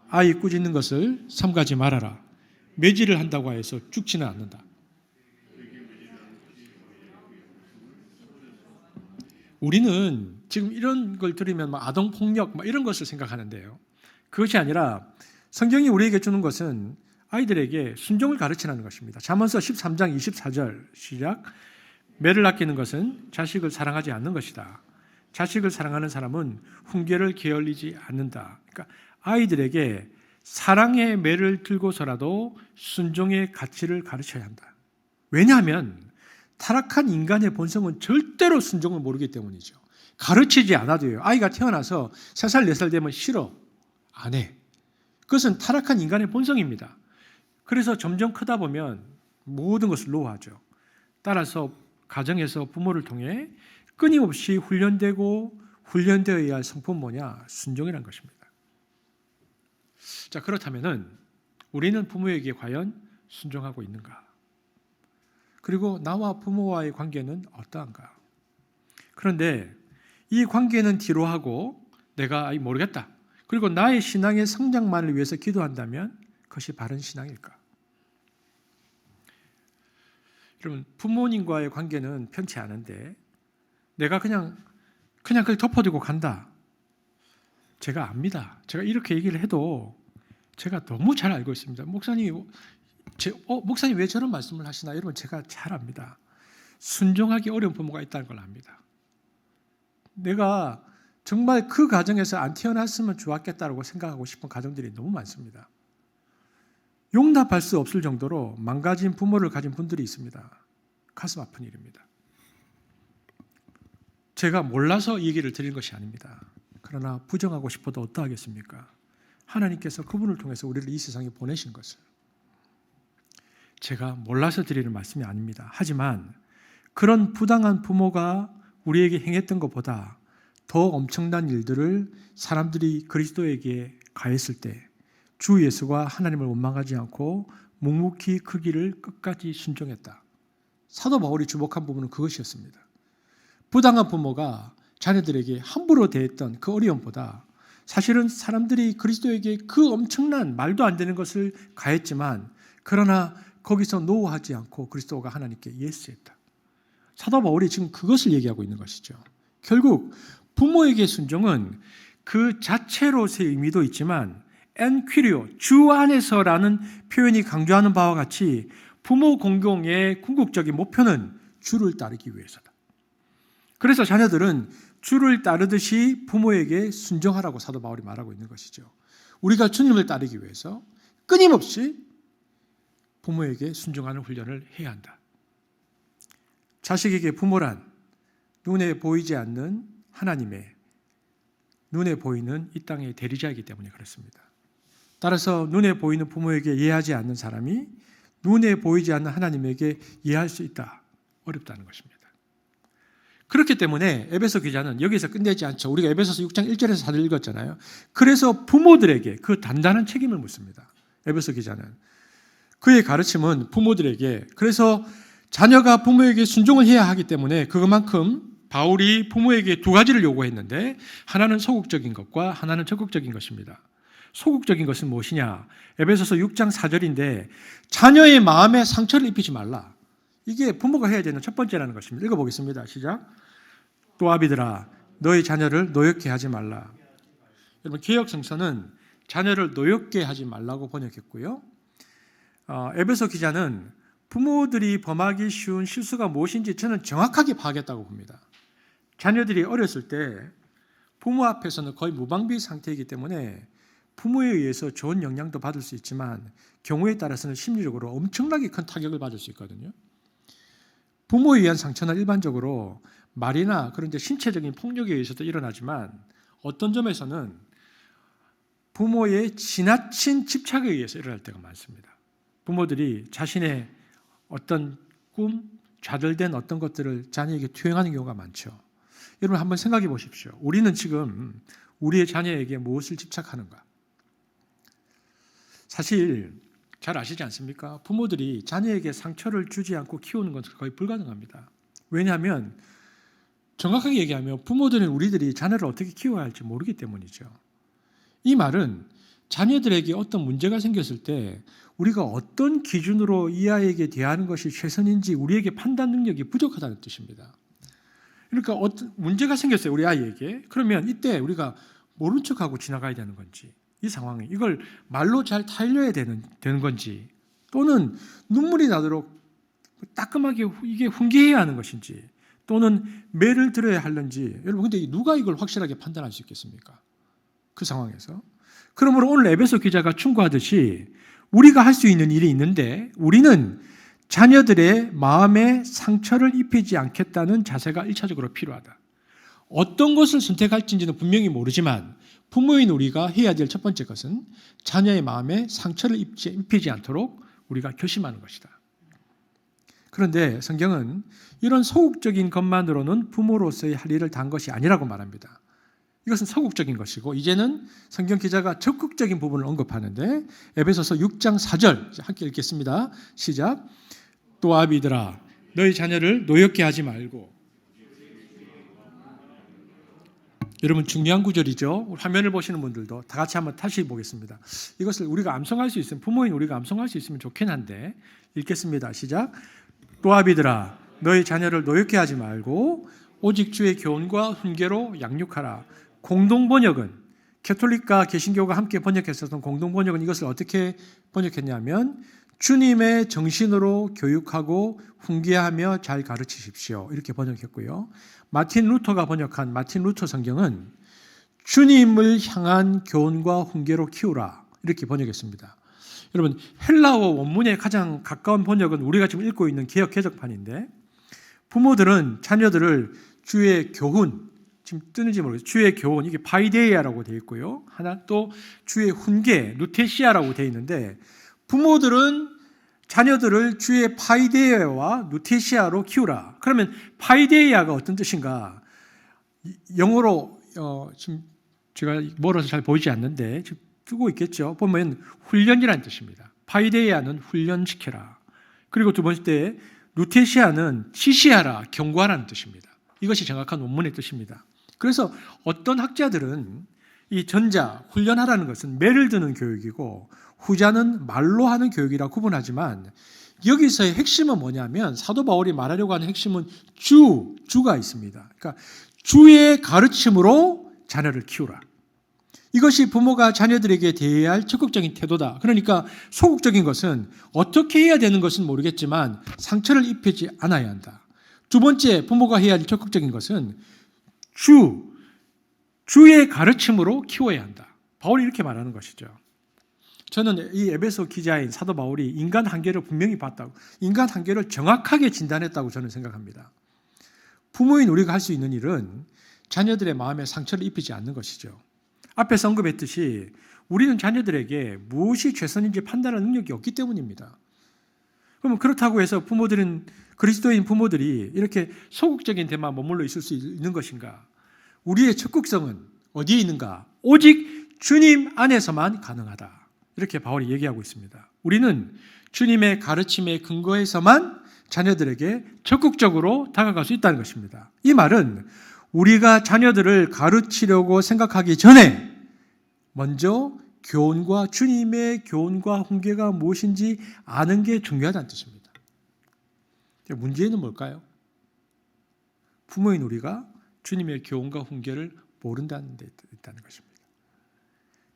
아이 꾸짖는 것을 삼가지 말아라. 매질을 한다고 해서 죽지는 않는다. 우리는 지금 이런 걸 들으면 아동폭력 이런 것을 생각하는데요. 그것이 아니라 성경이 우리에게 주는 것은 아이들에게 순종을 가르치라는 것입니다. 잠언서 13장 24절 시작. 매를 아끼는 것은 자식을 사랑하지 않는 것이다. 자식을 사랑하는 사람은 훈계를 게을리지 않는다. 그러니까 아이들에게 사랑의 매를 들고서라도 순종의 가치를 가르쳐야 한다. 왜냐하면 타락한 인간의 본성은 절대로 순종을 모르기 때문이죠. 가르치지 않아도요. 아이가 태어나서 3살, 4살 되면 싫어. 안 해. 그것은 타락한 인간의 본성입니다. 그래서 점점 크다 보면 모든 것을 노하죠. 따라서 가정에서 부모를 통해 끊임없이 훈련되어야 할 성품은 뭐냐? 순종이라는 것입니다. 자, 그렇다면은 우리는 부모에게 과연 순종하고 있는가? 그리고 나와 부모와의 관계는 어떠한가? 그런데 이 관계는 뒤로 하고 내가 모르겠다. 그리고 나의 신앙의 성장만을 위해서 기도한다면 그것이 바른 신앙일까? 여러분, 부모님과의 관계는 편치 않은데 내가 그냥 그걸 덮어두고 간다. 제가 압니다. 제가 이렇게 얘기를 해도 제가 너무 잘 알고 있습니다. 목사님 왜 저런 말씀을 하시나? 여러분 제가 잘 압니다. 순종하기 어려운 부모가 있다는 걸 압니다. 내가 정말 그 가정에서 안 태어났으면 좋았겠다고 생각하고 싶은 가정들이 너무 많습니다. 용납할 수 없을 정도로 망가진 부모를 가진 분들이 있습니다. 가슴 아픈 일입니다. 제가 몰라서 이 얘기를 드린 것이 아닙니다. 그러나 부정하고 싶어도 어떠하겠습니까? 하나님께서 그분을 통해서 우리를 이 세상에 보내신 것을. 제가 몰라서 드리는 말씀이 아닙니다. 하지만 그런 부당한 부모가 우리에게 행했던 것보다 더 엄청난 일들을 사람들이 그리스도에게 가했을 때 주 예수가 하나님을 원망하지 않고 묵묵히 그 길을 끝까지 순종했다. 사도 바울이 주목한 부분은 그것이었습니다. 부당한 부모가 자녀들에게 함부로 대했던 그 어려움보다 사실은 사람들이 그리스도에게 그 엄청난 말도 안 되는 것을 가했지만 그러나 거기서 노하지 않고 그리스도가 하나님께 예스했다. 사도 바울이 지금 그것을 얘기하고 있는 것이죠. 결국 부모에게 순종은 그 자체로서의 의미도 있지만 엔퀴리오, 주 안에서라는 표현이 강조하는 바와 같이 부모 공경의 궁극적인 목표는 주를 따르기 위해서다. 그래서 자녀들은 주를 따르듯이 부모에게 순종하라고 사도 바울이 말하고 있는 것이죠. 우리가 주님을 따르기 위해서 끊임없이 부모에게 순종하는 훈련을 해야 한다. 자식에게 부모란 눈에 보이지 않는 하나님의 눈에 보이는 이 땅의 대리자이기 때문에 그렇습니다. 따라서 눈에 보이는 부모에게 이해하지 않는 사람이 눈에 보이지 않는 하나님에게 이해할 수 있다. 어렵다는 것입니다. 그렇기 때문에 에베소 기자는 여기서 끝내지 않죠. 우리가 에베소서 6장 1절에서 4절 읽었잖아요. 그래서 부모들에게 그 단단한 책임을 묻습니다. 에베소 기자는. 그의 가르침은 부모들에게 그래서 자녀가 부모에게 순종을 해야 하기 때문에 그것만큼 바울이 부모에게 두 가지를 요구했는데 하나는 소극적인 것과 하나는 적극적인 것입니다. 소극적인 것은 무엇이냐? 에베소서 6장 4절인데 자녀의 마음에 상처를 입히지 말라. 이게 부모가 해야 되는 첫 번째라는 것입니다. 읽어보겠습니다. 시작. 또 아비들아 너희 자녀를 노엽게 하지 말라. 여러분 개역성서는 자녀를 노엽게 하지 말라고 번역했고요. 에베소 기자는 부모들이 범하기 쉬운 실수가 무엇인지 저는 정확하게 파악했다고 봅니다. 자녀들이 어렸을 때 부모 앞에서는 거의 무방비 상태이기 때문에 부모에 의해서 좋은 영향도 받을 수 있지만 경우에 따라서는 심리적으로 엄청나게 큰 타격을 받을 수 있거든요. 부모에 의한 상처는 일반적으로 말이나 그런 신체적인 폭력에 의해서도 일어나지만 어떤 점에서는 부모의 지나친 집착에 의해서 일어날 때가 많습니다. 부모들이 자신의 어떤 꿈, 좌절된 어떤 것들을 자녀에게 투영하는 경우가 많죠. 여러분 한번 생각해 보십시오. 우리는 지금 우리의 자녀에게 무엇을 집착하는가? 사실 잘 아시지 않습니까? 부모들이 자녀에게 상처를 주지 않고 키우는 것은 거의 불가능합니다. 왜냐하면 정확하게 얘기하면 부모들은 우리들이 자녀를 어떻게 키워야 할지 모르기 때문이죠. 이 말은 자녀들에게 어떤 문제가 생겼을 때 우리가 어떤 기준으로 이 아이에게 대하는 것이 최선인지 우리에게 판단 능력이 부족하다는 뜻입니다. 그러니까 어떤 문제가 생겼어요, 우리 아이에게. 그러면 이때 우리가 모른 척하고 지나가야 되는 건지 이 상황에 이걸 말로 잘 타일려야 되는 건지 또는 눈물이 나도록 따끔하게 이게 훈계해야 하는 것인지 또는 매를 들어야 하는지 여러분 근데 누가 이걸 확실하게 판단할 수 있겠습니까? 그 상황에서. 그러므로 오늘 에베소 기자가 충고하듯이 우리가 할 수 있는 일이 있는데 우리는 자녀들의 마음에 상처를 입히지 않겠다는 자세가 1차적으로 필요하다. 어떤 것을 선택할지는 분명히 모르지만 부모인 우리가 해야 될 첫 번째 것은 자녀의 마음에 상처를 입히지 않도록 우리가 결심하는 것이다. 그런데 성경은 이런 소극적인 것만으로는 부모로서의 할 일을 다 한 것이 아니라고 말합니다. 이것은 소극적인 것이고 이제는 성경 기자가 적극적인 부분을 언급하는데 에베소서 6장 4절 함께 읽겠습니다. 시작. 또 아비들아 너희 자녀를 노엽게 하지 말고. 여러분 중요한 구절이죠. 화면을 보시는 분들도 다 같이 한번 다시 보겠습니다. 이것을 우리가 암송할 수 있으면 부모인 우리가 암송할 수 있으면 좋긴 한데 읽겠습니다. 시작. 또 아비들아 너희 자녀를 노엽게 하지 말고 오직 주의 교훈과 훈계로 양육하라. 공동 번역은 캐톨릭과 개신교가 함께 번역했었던 공동 번역은 이것을 어떻게 번역했냐면 주님의 정신으로 교육하고 훈계하며 잘 가르치십시오. 이렇게 번역했고요. 마틴 루터가 번역한 마틴 루터 성경은 주님을 향한 교훈과 훈계로 키우라. 이렇게 번역했습니다. 여러분, 헬라어 원문에 가장 가까운 번역은 우리가 지금 읽고 있는 개역 개정판인데, 부모들은 자녀들을 주의 교훈, 지금 뜨는지 모르겠어요. 주의 교훈, 이게 파이데이아라고 되어 있고요. 하나 또 주의 훈계, 누테시아라고 되어 있는데, 부모들은 자녀들을 주의 파이데이아와 누테시아로 키우라. 그러면 파이데이아가 어떤 뜻인가? 영어로 지금 제가 멀어서 잘 보이지 않는데 지금 쓰고 있겠죠. 보면 훈련이라는 뜻입니다. 파이데이아는 훈련시켜라. 그리고 두 번째 누테시아는 지시하라, 경고하라는 뜻입니다. 이것이 정확한 원문의 뜻입니다. 그래서 어떤 학자들은 이 전자, 훈련하라는 것은 매를 드는 교육이고 후자는 말로 하는 교육이라 구분하지만 여기서의 핵심은 뭐냐면 사도 바울이 말하려고 하는 핵심은 주가 있습니다. 그러니까 주의 가르침으로 자녀를 키우라. 이것이 부모가 자녀들에게 대해야 할 적극적인 태도다. 그러니까 소극적인 것은 어떻게 해야 되는 것은 모르겠지만 상처를 입히지 않아야 한다. 두 번째, 부모가 해야 할 적극적인 것은 주의 가르침으로 키워야 한다. 바울이 이렇게 말하는 것이죠. 저는 이 에베소 기자인 사도 바울이 인간 한계를 분명히 봤다고, 인간 한계를 정확하게 진단했다고 저는 생각합니다. 부모인 우리가 할 수 있는 일은 자녀들의 마음에 상처를 입히지 않는 것이죠. 앞에서 언급했듯이 우리는 자녀들에게 무엇이 최선인지 판단할 능력이 없기 때문입니다. 그러면 그렇다고 해서 그리스도인 부모들이 이렇게 소극적인 데만 머물러 있을 수 있는 것인가? 우리의 적극성은 어디에 있는가? 오직 주님 안에서만 가능하다. 이렇게 바울이 얘기하고 있습니다. 우리는 주님의 가르침에 근거해서만 자녀들에게 적극적으로 다가갈 수 있다는 것입니다. 이 말은 우리가 자녀들을 가르치려고 생각하기 전에 먼저 주님의 교훈과 훈계가 무엇인지 아는 게 중요하다는 뜻입니다. 문제는 뭘까요? 부모인 우리가 주님의 교훈과 훈계를 모른다는 데 있다는 것입니다.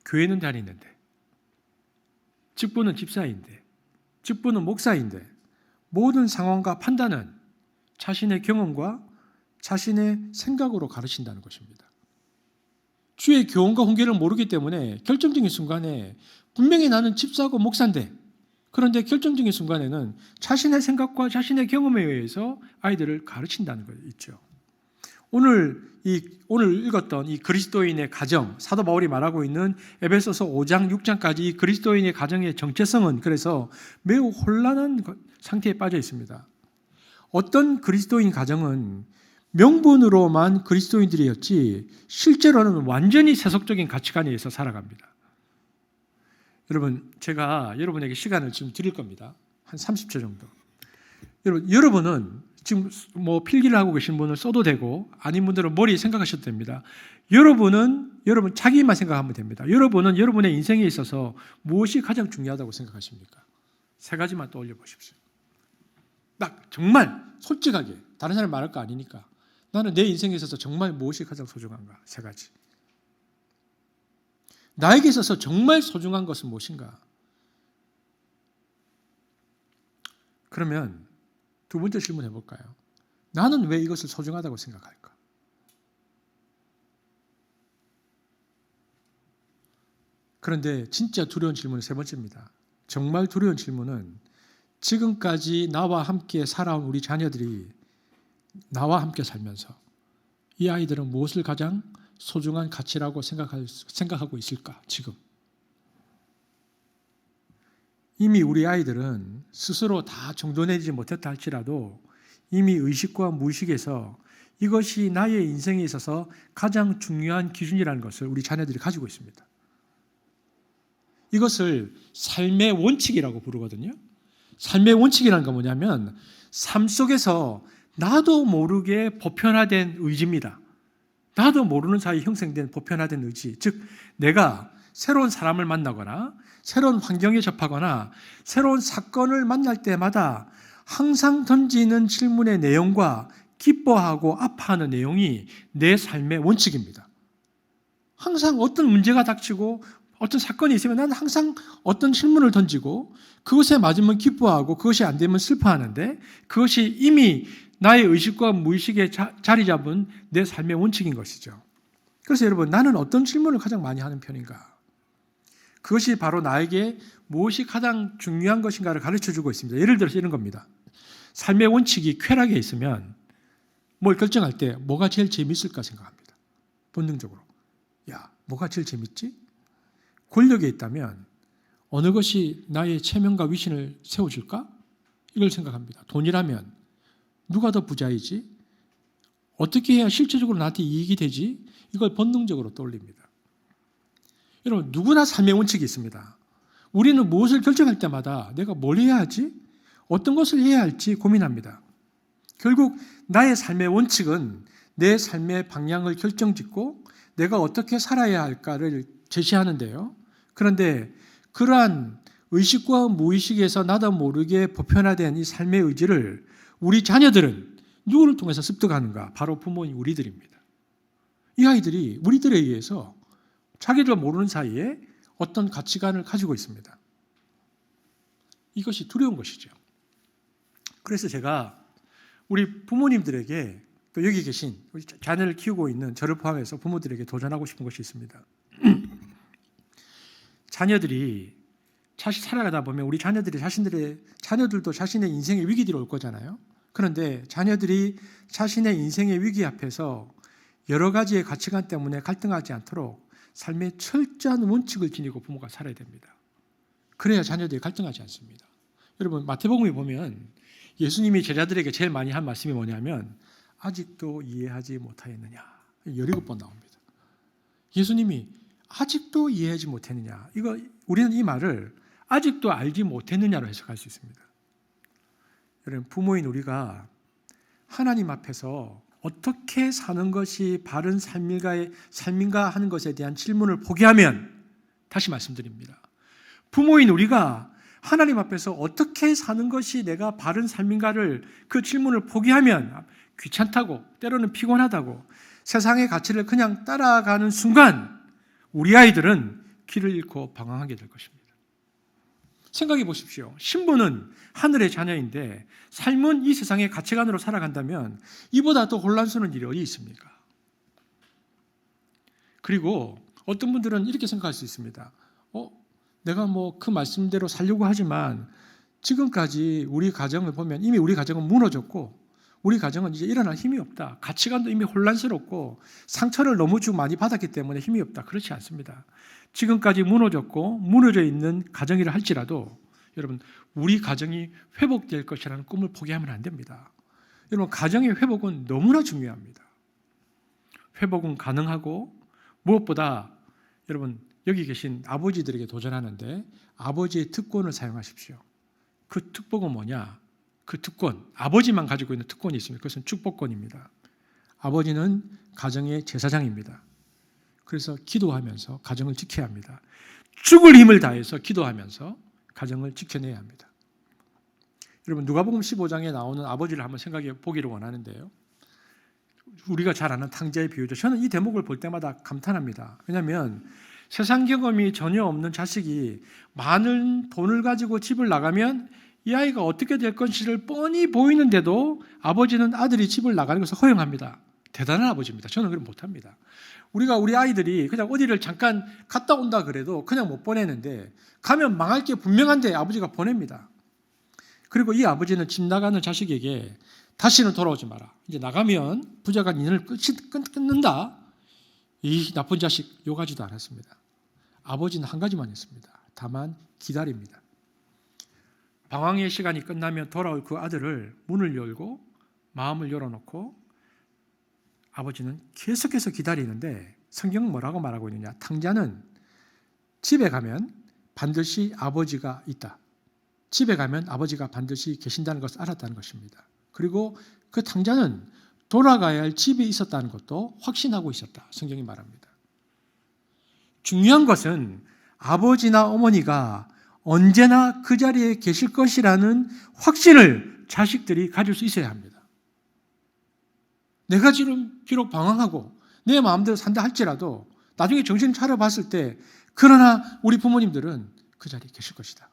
교회는 다니는데, 직분은 집사인데, 직분은 목사인데, 모든 상황과 판단은 자신의 경험과 자신의 생각으로 가르친다는 것입니다. 주의 교훈과 훈계를 모르기 때문에 결정적인 순간에 분명히 나는 집사고 목사인데, 그런데 결정적인 순간에는 자신의 생각과 자신의 경험에 의해서 아이들을 가르친다는 거 있죠. 오늘 읽었던 이 그리스도인의 가정, 사도 바울이 말하고 있는 에베소서 5장, 6장까지 이 그리스도인의 가정의 정체성은 그래서 매우 혼란한 상태에 빠져 있습니다. 어떤 그리스도인 가정은 명분으로만 그리스도인들이었지 실제로는 완전히 세속적인 가치관에 의해서 살아갑니다. 여러분, 제가 여러분에게 시간을 지금 드릴 겁니다. 한 30초 정도. 여러분은 지금 필기를 하고 계신 분은 써도 되고 아닌 분들은 머리에 생각하셔도 됩니다. 여러분 자기만 생각하면 됩니다. 여러분은 여러분의 인생에 있어서 무엇이 가장 중요하다고 생각하십니까? 세 가지만 떠올려 보십시오. 딱 정말 솔직하게, 다른 사람이 말할 거 아니니까 나는 내 인생에 있어서 정말 무엇이 가장 소중한가? 세 가지. 나에게 있어서 정말 소중한 것은 무엇인가? 그러면 두 번째 질문 해볼까요? 나는 왜 이것을 소중하다고 생각할까? 그런데 진짜 두려운 질문은 세 번째입니다. 정말 두려운 질문은 지금까지 나와 함께 살아온 우리 자녀들이 나와 함께 살면서 이 아이들은 무엇을 가장 소중한 가치라고 생각하고 있을까? 지금 이미 우리 아이들은 스스로 다 정돈해지지 못했다 할지라도 이미 의식과 무의식에서 이것이 나의 인생에 있어서 가장 중요한 기준이라는 것을 우리 자녀들이 가지고 있습니다. 이것을 삶의 원칙이라고 부르거든요. 삶의 원칙이라는 건 뭐냐면 삶 속에서 나도 모르게 보편화된 의지입니다. 나도 모르는 사이에 형성된 보편화된 의지. 즉 내가 새로운 사람을 만나거나 새로운 환경에 접하거나 새로운 사건을 만날 때마다 항상 던지는 질문의 내용과 기뻐하고 아파하는 내용이 내 삶의 원칙입니다. 항상 어떤 문제가 닥치고 어떤 사건이 있으면 나는 항상 어떤 질문을 던지고 그것에 맞으면 기뻐하고 그것이 안 되면 슬퍼하는데 그것이 이미 나의 의식과 무의식에 자리 잡은 내 삶의 원칙인 것이죠. 그래서 여러분, 나는 어떤 질문을 가장 많이 하는 편인가? 그것이 바로 나에게 무엇이 가장 중요한 것인가를 가르쳐주고 있습니다. 예를 들어서 이런 겁니다. 삶의 원칙이 쾌락에 있으면 뭘 결정할 때 뭐가 제일 재밌을까 생각합니다. 본능적으로. 야, 뭐가 제일 재밌지? 권력에 있다면 어느 것이 나의 체면과 위신을 세워줄까? 이걸 생각합니다. 돈이라면 누가 더 부자이지? 어떻게 해야 실제적으로 나한테 이익이 되지? 이걸 본능적으로 떠올립니다. 여러분, 누구나 삶의 원칙이 있습니다. 우리는 무엇을 결정할 때마다 내가 뭘 해야 하지? 어떤 것을 해야 할지 고민합니다. 결국 나의 삶의 원칙은 내 삶의 방향을 결정짓고 내가 어떻게 살아야 할까를 제시하는데요. 그런데 그러한 의식과 무의식에서 나도 모르게 보편화된 이 삶의 의지를 우리 자녀들은 누구를 통해서 습득하는가? 바로 부모인 우리들입니다. 이 아이들이 우리들에 의해서 자기들 모르는 사이에 어떤 가치관을 가지고 있습니다. 이것이 두려운 것이죠. 그래서 제가 우리 부모님들에게 또 여기 계신 우리 자녀를 키우고 있는 저를 포함해서 부모들에게 도전하고 싶은 것이 있습니다. 자녀들이 살아가다 보면 우리 자녀들도 자신의 인생의 위기들이 올 거잖아요. 그런데 자녀들이 자신의 인생의 위기 앞에서 여러 가지의 가치관 때문에 갈등하지 않도록 삶의 철저한 원칙을 지니고 부모가 살아야 됩니다. 그래야 자녀들이 갈등하지 않습니다. 여러분, 마태복음에 보면 예수님이 제자들에게 제일 많이 한 말씀이 뭐냐면 아직도 이해하지 못하였느냐. 17번 나옵니다. 예수님이 아직도 이해하지 못했느냐. 우리는 이 말을 아직도 알지 못했느냐로 해석할 수 있습니다. 여러분, 부모인 우리가 하나님 앞에서 어떻게 사는 것이 바른 삶인가 하는 것에 대한 질문을 포기하면, 다시 말씀드립니다. 부모인 우리가 하나님 앞에서 어떻게 사는 것이 내가 바른 삶인가를 그 질문을 포기하면 귀찮다고, 때로는 피곤하다고 세상의 가치를 그냥 따라가는 순간 우리 아이들은 길을 잃고 방황하게 될 것입니다. 생각해 보십시오. 신부는 하늘의 자녀인데 삶은 이 세상의 가치관으로 살아간다면 이보다 더 혼란스러운 일이 어디 있습니까? 그리고 어떤 분들은 이렇게 생각할 수 있습니다. 내가 그 말씀대로 살려고 하지만 지금까지 우리 가정을 보면 이미 우리 가정은 무너졌고 우리 가정은 이제 일어날 힘이 없다. 가치관도 이미 혼란스럽고 상처를 너무 많이 받았기 때문에 힘이 없다. 그렇지 않습니다. 지금까지 무너졌고 무너져 있는 가정이라 할지라도 여러분, 우리 가정이 회복될 것이라는 꿈을 포기하면 안 됩니다. 여러분, 가정의 회복은 너무나 중요합니다. 회복은 가능하고 무엇보다 여러분, 여기 계신 아버지들에게 도전하는데 아버지의 특권을 사용하십시오. 그 특복은 뭐냐? 그 특권, 아버지만 가지고 있는 특권이 있습니다. 그것은 축복권입니다. 아버지는 가정의 제사장입니다. 그래서 기도하면서 가정을 지켜야 합니다. 죽을 힘을 다해서 기도하면서 가정을 지켜내야 합니다. 여러분, 누가복음 15장에 나오는 아버지를 한번 생각해 보기를 원하는데요. 우리가 잘 아는 탕자의 비유죠. 저는 이 대목을 볼 때마다 감탄합니다. 왜냐하면 세상 경험이 전혀 없는 자식이 많은 돈을 가지고 집을 나가면 이 아이가 어떻게 될 것인지를 뻔히 보이는데도 아버지는 아들이 집을 나가는 것을 허용합니다. 대단한 아버지입니다. 저는 그걸 못합니다. 우리 아이들이 그냥 어디를 잠깐 갔다 온다 그래도 그냥 못 보내는데 가면 망할 게 분명한데 아버지가 보냅니다. 그리고 이 아버지는 집 나가는 자식에게 다시는 돌아오지 마라. 이제 나가면 부자가 인연을 끊는다. 이 나쁜 자식 욕하지도 않았습니다. 아버지는 한 가지만 했습니다. 다만 기다립니다. 방황의 시간이 끝나면 돌아올 그 아들을 문을 열고 마음을 열어놓고 아버지는 계속해서 기다리는데 성경은 뭐라고 말하고 있느냐? 탕자는 집에 가면 반드시 아버지가 있다. 집에 가면 아버지가 반드시 계신다는 것을 알았다는 것입니다. 그리고 그 탕자는 돌아가야 할 집이 있었다는 것도 확신하고 있었다. 성경이 말합니다. 중요한 것은 아버지나 어머니가 언제나 그 자리에 계실 것이라는 확신을 자식들이 가질 수 있어야 합니다. 내가 지금 비록 방황하고 내 마음대로 산다 할지라도 나중에 정신 차려봤을 때 그러나 우리 부모님들은 그 자리에 계실 것이다.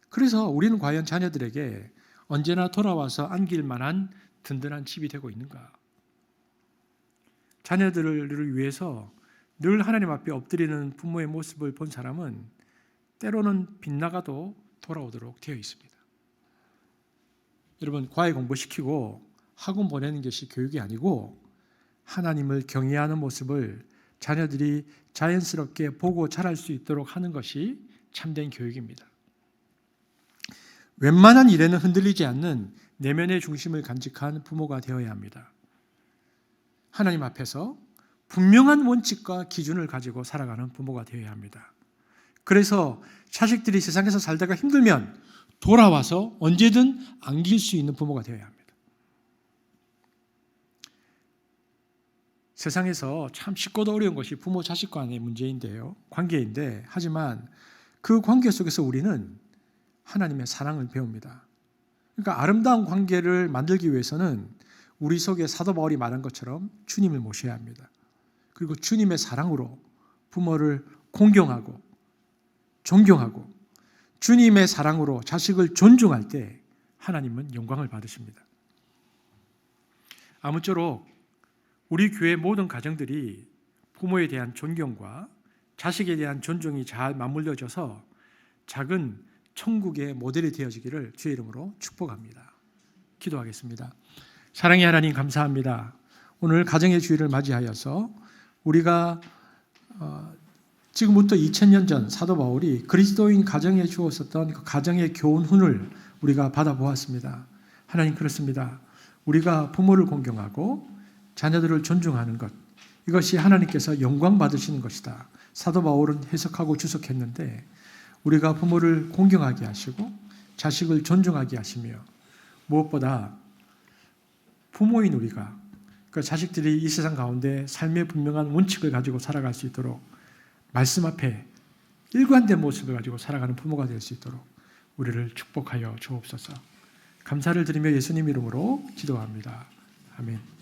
그래서 우리는 과연 자녀들에게 언제나 돌아와서 안길 만한 든든한 집이 되고 있는가? 자녀들을 위해서 늘 하나님 앞에 엎드리는 부모의 모습을 본 사람은 때로는 빗나가도 돌아오도록 되어 있습니다. 여러분, 과외 공부시키고 학원 보내는 것이 교육이 아니고 하나님을 경외하는 모습을 자녀들이 자연스럽게 보고 자랄 수 있도록 하는 것이 참된 교육입니다. 웬만한 일에는 흔들리지 않는 내면의 중심을 간직한 부모가 되어야 합니다. 하나님 앞에서 분명한 원칙과 기준을 가지고 살아가는 부모가 되어야 합니다. 그래서 자식들이 세상에서 살다가 힘들면 돌아와서 언제든 안길 수 있는 부모가 되어야 합니다. 세상에서 참 쉽고도 어려운 것이 부모 자식 간의 문제인데요. 관계인데, 하지만 그 관계 속에서 우리는 하나님의 사랑을 배웁니다. 그러니까 아름다운 관계를 만들기 위해서는 우리 속에 사도 바울이 말한 것처럼 주님을 모셔야 합니다. 그리고 주님의 사랑으로 부모를 공경하고 존경하고 주님의 사랑으로 자식을 존중할 때 하나님은 영광을 받으십니다. 아무쪼록 우리 교회 모든 가정들이 부모에 대한 존경과 자식에 대한 존중이 잘 맞물려져서 작은 천국의 모델이 되어지기를 주의 이름으로 축복합니다. 기도하겠습니다. 사랑의 하나님, 감사합니다. 오늘 가정의 주일을 맞이하여서 우리가 지금부터 2000년 전 사도 바울이 그리스도인 가정에 주었었던 그 가정의 교훈을 우리가 받아보았습니다. 하나님, 그렇습니다. 우리가 부모를 공경하고 자녀들을 존중하는 것, 이것이 하나님께서 영광 받으시는 것이다. 사도 바울은 해석하고 주석했는데 우리가 부모를 공경하게 하시고 자식을 존중하게 하시며 무엇보다 부모인 우리가 그 자식들이 이 세상 가운데 삶의 분명한 원칙을 가지고 살아갈 수 있도록 말씀 앞에 일관된 모습을 가지고 살아가는 부모가 될 수 있도록 우리를 축복하여 주옵소서. 감사를 드리며 예수님 이름으로 기도합니다. 아멘.